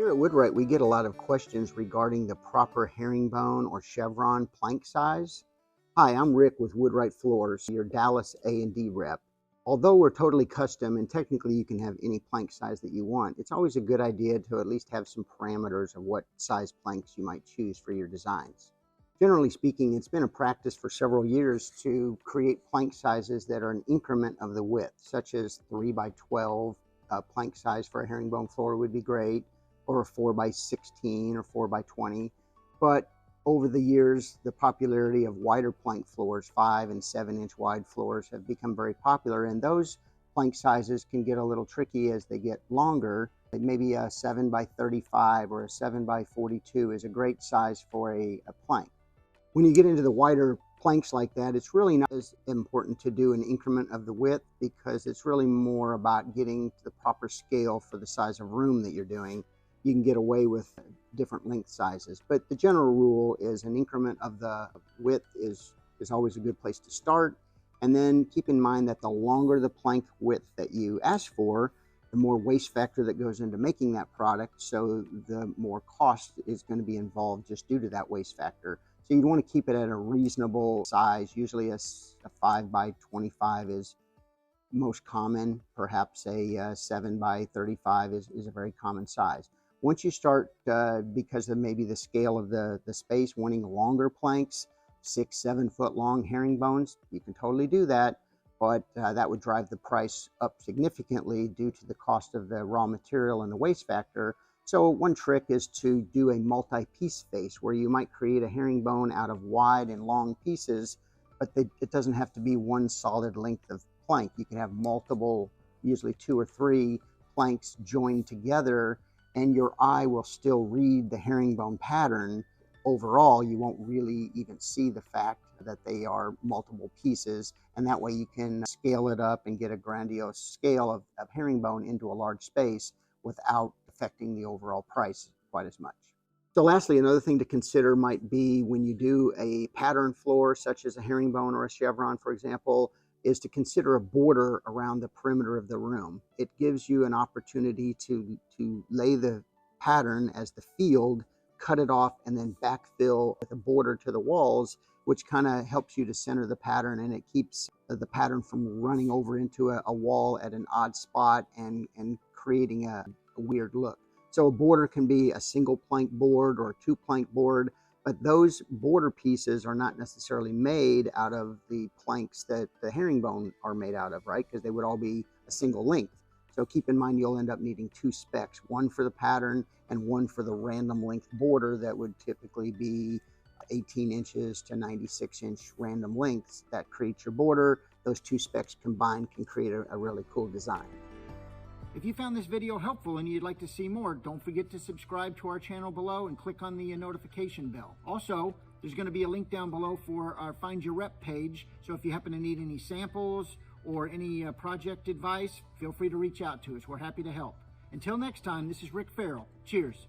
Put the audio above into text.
Here at Woodwright, we get a lot of questions regarding the proper herringbone or chevron plank size. Hi, I'm Rick with Woodwright Floors, your Dallas A+D rep. Although we're totally custom and technically you can have any plank size that you want, it's always a good idea to at least have some parameters of what size planks you might choose for your designs. Generally speaking, it's been a practice for several years to create plank sizes that are an increment of the width, such as 3 by 12 plank size for a herringbone floor would be great, or a 4 by 16 or 4 by 20. But over the years, the popularity of wider plank floors, 5 and 7 inch wide floors, have become very popular, and those plank sizes can get a little tricky as they get longer. Maybe a 7 by 35 or a 7 by 42 is a great size for a plank. When you get into the wider planks like that, it's really not as important to do an increment of the width, because it's really more about getting to the proper scale for the size of room that you're doing. You can get away with different length sizes, but the general rule is an increment of the width is always a good place to start. And then keep in mind that the longer the plank width that you ask for, the more waste factor that goes into making that product, so the more cost is going to be involved just due to that waste factor. So you want to keep it at a reasonable size. Usually a 5 by 25 is most common. Perhaps a 7 by 35 is a very common size. Once you start, because of maybe the scale of the space, wanting longer planks, 6-7 foot long herringbones, you can totally do that, but that would drive the price up significantly due to the cost of the raw material and the waste factor. So one trick is to do a multi-piece face, where you might create a herringbone out of wide and long pieces, but it doesn't have to be one solid length of plank. You can have multiple, usually 2 or 3 planks joined together, and your eye will still read the herringbone pattern. Overall, you won't really even see the fact that they are multiple pieces, and that way you can scale it up and get a grandiose scale of herringbone into a large space without affecting the overall price quite as much. So lastly, another thing to consider might be when you do a pattern floor, such as a herringbone or a chevron, for example, is to consider a border around the perimeter of the room. It gives you an opportunity to lay the pattern as the field, cut it off, and then backfill with a border to the walls, which kind of helps you to center the pattern, and it keeps the pattern from running over into a wall at an odd spot and creating a weird look. So a border can be a single plank board or a 2 plank board, but those border pieces are not necessarily made out of the planks that the herringbone are made out of, right? Because they would all be a single length. So keep in mind you'll end up needing 2 specs, one for the pattern and one for the random length border that would typically be 18 inches to 96 inch random lengths that create your border. Those 2 specs combined can create a really cool design. If you found this video helpful and you'd like to see more, don't forget to subscribe to our channel below and click on the notification bell. Also, there's going to be a link down below for our Find Your Rep page, so if you happen to need any samples or any project advice, feel free to reach out to us. We're happy to help. Until next time, this is Rick Farrell. Cheers.